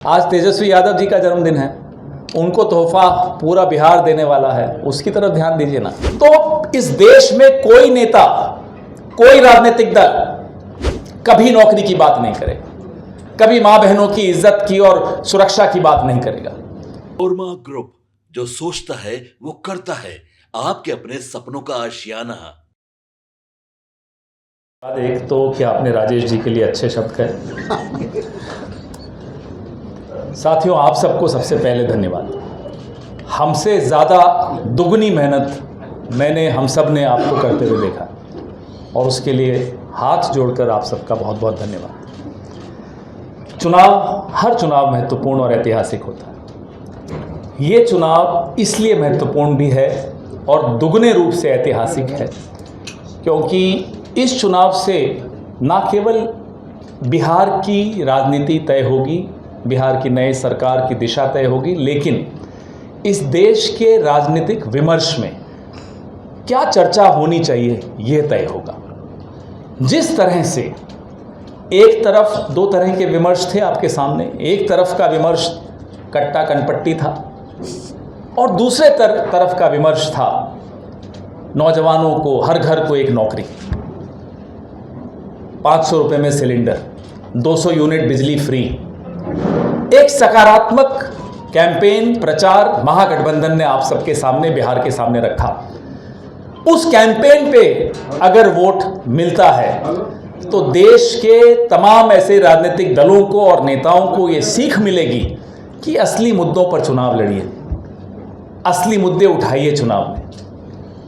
आज तेजस्वी यादव जी का जन्मदिन है। उनको तोहफा पूरा बिहार देने वाला है, उसकी तरफ ध्यान दीजिए ना। तो इस देश में कोई नेता, कोई राजनीतिक दल कभी नौकरी की बात नहीं करेगा, कभी मां बहनों की इज्जत की और सुरक्षा की बात नहीं करेगा। ओरमा ग्रुप, जो सोचता है वो करता है, आपके अपने सपनों का आशियाना। एक तो क्या आपने राजेश जी के लिए अच्छे शब्द कहे। साथियों, आप सबको सबसे पहले धन्यवाद। हमसे ज़्यादा दुगनी मेहनत हम सब ने आपको करते हुए देखा और उसके लिए हाथ जोड़कर आप सबका बहुत बहुत धन्यवाद। हर चुनाव महत्वपूर्ण और ऐतिहासिक होता है। ये चुनाव इसलिए महत्वपूर्ण भी है और दुगने रूप से ऐतिहासिक है क्योंकि इस चुनाव से न केवल बिहार की राजनीति तय होगी, बिहार की नई सरकार की दिशा तय होगी, लेकिन इस देश के राजनीतिक विमर्श में क्या चर्चा होनी चाहिए ये तय होगा। जिस तरह से एक तरफ दो तरह के विमर्श थे आपके सामने, एक तरफ का विमर्श कट्टा कनपट्टी था और दूसरे तरफ का विमर्श था नौजवानों को, हर घर को एक नौकरी, 500 रुपये में सिलेंडर, 200 यूनिट बिजली फ्री। एक सकारात्मक कैंपेन प्रचार महागठबंधन ने आप सबके सामने, बिहार के सामने रखा। उस कैंपेन पे अगर वोट मिलता है तो देश के तमाम ऐसे राजनीतिक दलों को और नेताओं को ये सीख मिलेगी कि असली मुद्दों पर चुनाव लड़िए, असली मुद्दे उठाइए चुनाव में।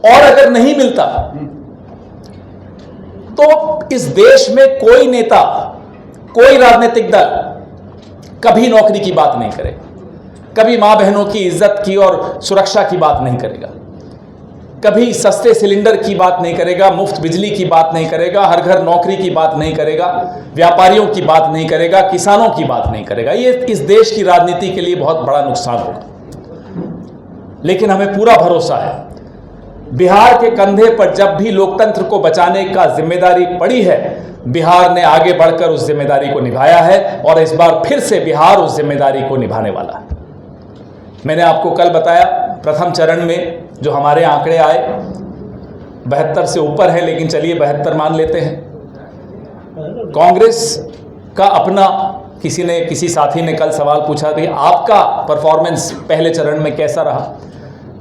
और अगर नहीं मिलता तो इस देश में कोई नेता, कोई राजनीतिक दल कभी नौकरी की बात नहीं करेगा, कभी मां बहनों की इज्जत की और सुरक्षा की बात नहीं करेगा, कभी सस्ते सिलेंडर की बात नहीं करेगा, मुफ्त बिजली की बात नहीं करेगा, हर घर नौकरी की बात नहीं करेगा, व्यापारियों की बात नहीं करेगा, किसानों की बात नहीं करेगा। ये इस देश की राजनीति के लिए बहुत बड़ा नुकसान होगा। लेकिन हमें पूरा भरोसा है, बिहार के कंधे पर जब भी लोकतंत्र को बचाने का जिम्मेदारी पड़ी है, बिहार ने आगे बढ़कर उस जिम्मेदारी को निभाया है और इस बार फिर से बिहार उस जिम्मेदारी को निभाने वाला है। मैंने आपको कल बताया, प्रथम चरण में जो हमारे आंकड़े आए 72 से ऊपर है, लेकिन चलिए 72 मान लेते हैं। कांग्रेस का अपना किसी साथी ने कल सवाल पूछा कि आपका परफॉर्मेंस पहले चरण में कैसा रहा,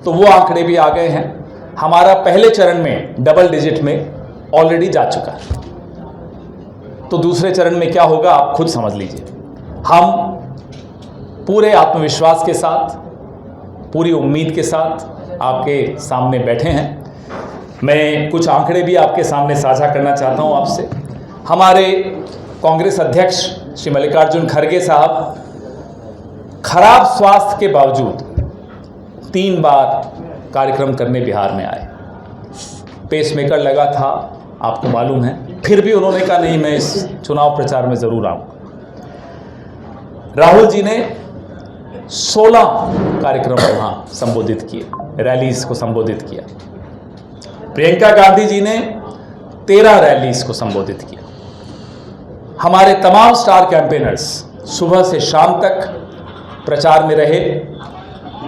तो वो आंकड़े भी आ गए हैं। हमारा पहले चरण में डबल डिजिट में ऑलरेडी जा चुका है, तो दूसरे चरण में क्या होगा आप खुद समझ लीजिए। हम पूरे आत्मविश्वास के साथ, पूरी उम्मीद के साथ आपके सामने बैठे हैं। मैं कुछ आंकड़े भी आपके सामने साझा करना चाहता हूं आपसे। हमारे कांग्रेस अध्यक्ष श्री मल्लिकार्जुन खड़गे साहब खराब स्वास्थ्य के बावजूद 3 बार कार्यक्रम करने बिहार में आए। पेसमेकर लगा था, आपको मालूम है, फिर भी उन्होंने कहा नहीं, मैं इस चुनाव प्रचार में जरूर आऊंगा। राहुल जी ने 16 कार्यक्रम वहां संबोधित किए, रैलीज को संबोधित किया। प्रियंका गांधी जी ने 13 रैलीज को संबोधित किया। हमारे तमाम स्टार कैंपेनर्स सुबह से शाम तक प्रचार में रहे।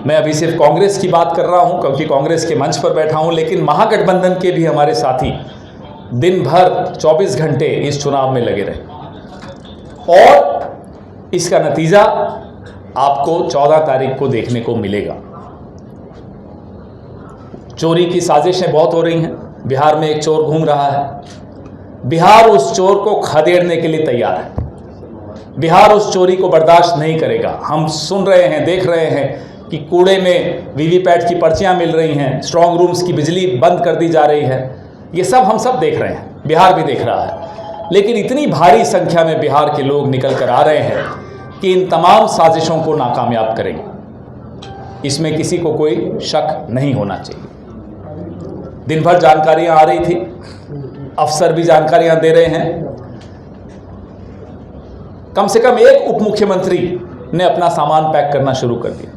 मैं अभी सिर्फ कांग्रेस की बात कर रहा हूं क्योंकि कांग्रेस के मंच पर बैठा हूं, लेकिन महागठबंधन के भी हमारे साथी दिन भर 24 घंटे इस चुनाव में लगे रहे और इसका नतीजा आपको 14 तारीख को देखने को मिलेगा। चोरी की साजिशें बहुत हो रही हैं। बिहार में एक चोर घूम रहा है, बिहार उस चोर को खदेड़ने के लिए तैयार है। बिहार उस चोरी को बर्दाश्त नहीं करेगा। हम सुन रहे हैं, देख रहे हैं कि कूड़े में वीवीपैट की पर्चियां मिल रही हैं, स्ट्रांग रूम्स की बिजली बंद कर दी जा रही है। ये सब हम सब देख रहे हैं, बिहार भी देख रहा है। लेकिन इतनी भारी संख्या में बिहार के लोग निकल कर आ रहे हैं कि इन तमाम साजिशों को नाकामयाब करेंगे, इसमें किसी को कोई शक नहीं होना चाहिए। दिन भर जानकारियां आ रही थी, अफसर भी जानकारियां दे रहे हैं। कम से कम एक उप मुख्यमंत्री ने अपना सामान पैक करना शुरू कर दिया।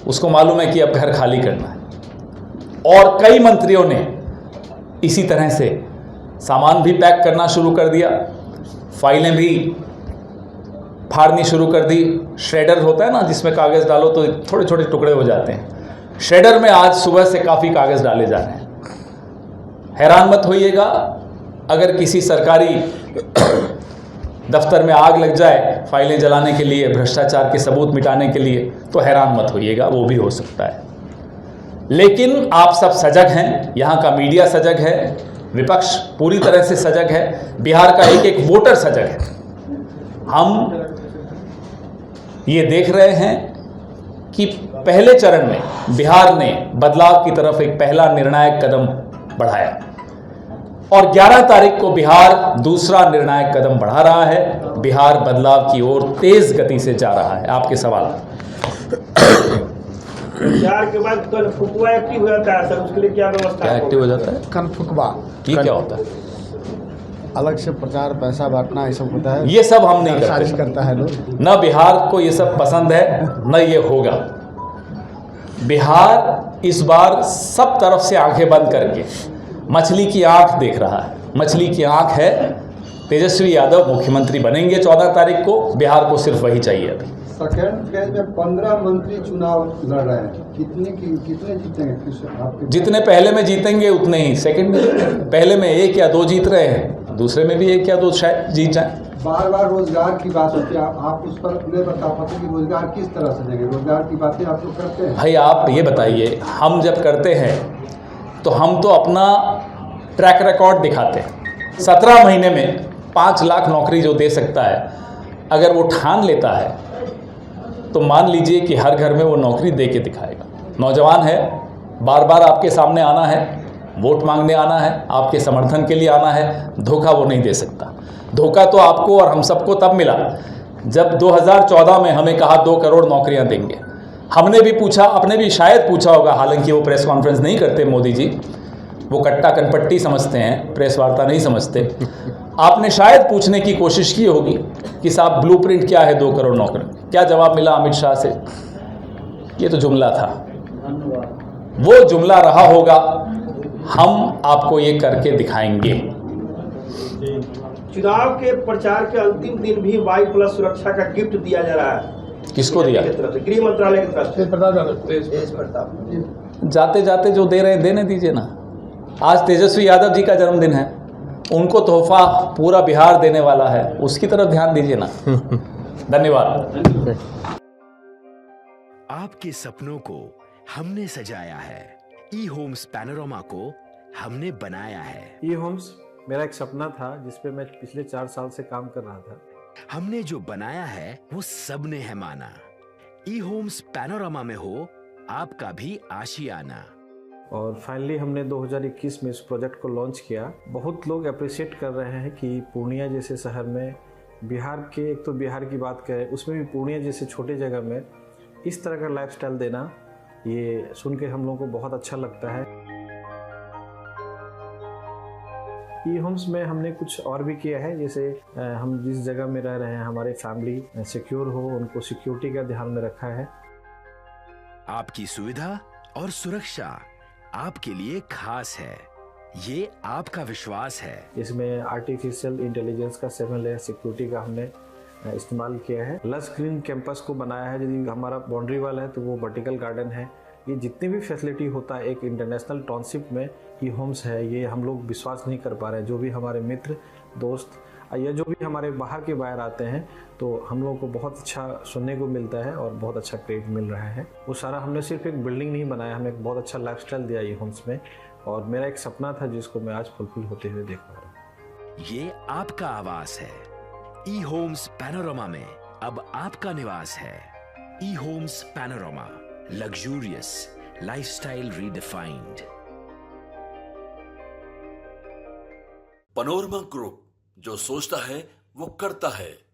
उसको मालूम है कि अब घर खाली करना है। और कई मंत्रियों ने इसी तरह से सामान भी पैक करना शुरू कर दिया, फाइलें भी फाड़नी शुरू कर दी। श्रेडर होता है ना, जिसमें कागज़ डालो तो छोटे छोटे टुकड़े हो जाते हैं। श्रेडर में आज सुबह से काफ़ी कागज़ डाले जा रहे हैं। हैरान मत होइएगा अगर किसी सरकारी दफ्तर में आग लग जाए फाइलें जलाने के लिए, भ्रष्टाचार के सबूत मिटाने के लिए, तो हैरान मत होइएगा, वो भी हो सकता है। लेकिन आप सब सजग हैं, यहाँ का मीडिया सजग है, विपक्ष पूरी तरह से सजग है, बिहार का एक एक वोटर सजग है। हम ये देख रहे हैं कि पहले चरण में बिहार ने बदलाव की तरफ एक पहला निर्णायक कदम बढ़ाया और 11 तारीख को बिहार दूसरा निर्णायक कदम बढ़ा रहा है। बिहार बदलाव की ओर तेज गति से जा रहा है। आपके सवाल। प्रचार के बाद कल फुकवा एक्टिव हो जाता है सर, उसके लिए क्या व्यवस्था? क्या एक्टिव हो जाता है? कल फुकवा ये क्या होता है? अलग से प्रचार, पैसा बांटना, ये सब होता है। ये सब हम नहीं साजिश करते। करता है लोग। न बिहार को ये सब पसंद है, न ये होगा। बिहार इस बार सब तरफ से आंखें बंद करके मछली की आंख देख रहा है। मछली की आंख है तेजस्वी यादव मुख्यमंत्री बनेंगे 14 तारीख को। बिहार को सिर्फ वही चाहिए अभी। सेकेंड फेज में 15 मंत्री चुनाव लड़ रहे हैं, कितने जीतेंगे आपके? जितने पहले में जीतेंगे उतने ही सेकंड में। पहले में 1 या 2 जीत रहे हैं, दूसरे में भी 1 या 2 शायद जीत जाए। बार बार रोजगार की बात होती है, आप उस पर नहीं बता पाते कि रोजगार किस तरह से देंगे? रोजगार की बातें आप लोग करते हैं? भाई आप ये बताइए, हम जब करते हैं तो हम तो अपना ट्रैक रिकॉर्ड दिखाते हैं। 17 महीने में 5 लाख नौकरी जो दे सकता है, अगर वो ठान लेता है तो मान लीजिए कि हर घर में वो नौकरी दे के दिखाएगा। नौजवान है, बार बार आपके सामने आना है, वोट मांगने आना है, आपके समर्थन के लिए आना है, धोखा वो नहीं दे सकता। धोखा तो आपको और हम सबको तब मिला जब 2014 में हमें कहा 2 करोड़ नौकरियां देंगे। हमने भी पूछा, आपने भी शायद पूछा होगा, हालांकि वो प्रेस कॉन्फ्रेंस नहीं करते मोदी जी, वो कट्टा कनपट्टी समझते हैं, प्रेस वार्ता नहीं समझते। आपने शायद पूछने की कोशिश की होगी कि साहब ब्लूप्रिंट क्या है 2 करोड़ नौकरी? क्या जवाब मिला अमित शाह से? ये तो जुमला था, वो जुमला रहा होगा। हम आपको ये करके दिखाएंगे। चुनाव के प्रचार के अंतिम दिन भी Y+ सुरक्षा का गिफ्ट दिया जा रहा है। किसको दिया? गृह मंत्रालय की तरफ से। जाते जाते जो दे रहे हैं देने दीजिए ना। आज तेजस्वी यादव जी का जन्मदिन है, उनको तोहफा पूरा बिहार देने वाला है, उसकी तरफ ध्यान दीजिए ना। धन्यवाद। आपके सपनों को हमने सजाया है, ई होम्स पैनोरमा को हमने बनाया है। ई होम्स मेरा एक सपना था जिस पे मैं पिछले 4 साल से काम कर रहा था। हमने जो बनाया है वो सबने है माना। ई होम्स पैनोरमा में हो आपका भी आशियाना। और फाइनली हमने 2021 में इस प्रोजेक्ट को लॉन्च किया। बहुत लोग अप्रिशिएट कर रहे हैं कि पूर्णिया जैसे शहर में, बिहार के, एक तो बिहार की बात करें उसमें भी पूर्णिया जैसे छोटे जगह में इस तरह का लाइफस्टाइल देना, ये सुन के हम लोगों को बहुत अच्छा लगता है। ई होम्स में हमने कुछ और भी किया है, जैसे हम जिस जगह में रह रहे हैं हमारे फैमिली सिक्योर हो, उनको सिक्योरिटी का ध्यान में रखा है। आपकी सुविधा और सुरक्षा आपके लिए खास है, ये आपका विश्वास है। इसमें आर्टिफिशियल इंटेलिजेंस का 7 लेयर सिक्योरिटी का हमने इस्तेमाल किया है। लस ग्रीन कैंपस को बनाया है। यदि हमारा बाउंड्री वाल है तो वो वर्टिकल गार्डन है। ये जितनी भी फैसिलिटी होता है एक इंटरनेशनल टाउनशिप में ई होम्स है, ये हम लोग विश्वास नहीं कर पा रहे हैं। जो भी हमारे मित्र दोस्त या जो भी हमारे बाहर आते हैं तो हम लोगों को बहुत अच्छा सुनने को मिलता है और बहुत अच्छा क्रेडिट मिल रहा है। वो सारा हमने सिर्फ एक बिल्डिंग नहीं बनाया, हमें एक बहुत अच्छा लाइफस्टाइल दिया ई होम्स में, और मेरा एक सपना था जिसको मैं आज फुलफिल होते हुए देख पा रहा हूँ। ये आपका आवास है। ई होम्स पैनोरमा में अब आपका निवास है। E Homes Panorama, luxurious lifestyle redefined. Panorama group, जो सोचता है वो करता है।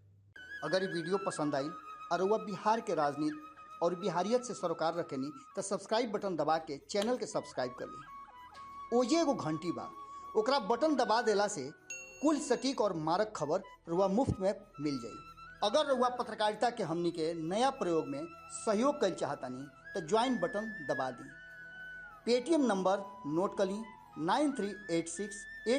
अगर ये वीडियो पसंद आई और वह बिहार के राजनीति और बिहारियत से सरोकार रखेनी तो सब्सक्राइब बटन दबा के चैनल के सब्सक्राइब कर ली। ओजे एगो घंटी बा, ओकरा बटन दबा देला से कुल सटीक और मारक खबर रुआ मुफ्त में मिल जाई। अगर रुआ पत्रकारिता के हमनी के नया प्रयोग में सहयोग कर चाहतानी तो ज्वाइन बटन दबा दी। पेटीएम नंबर नोट कर ली 9386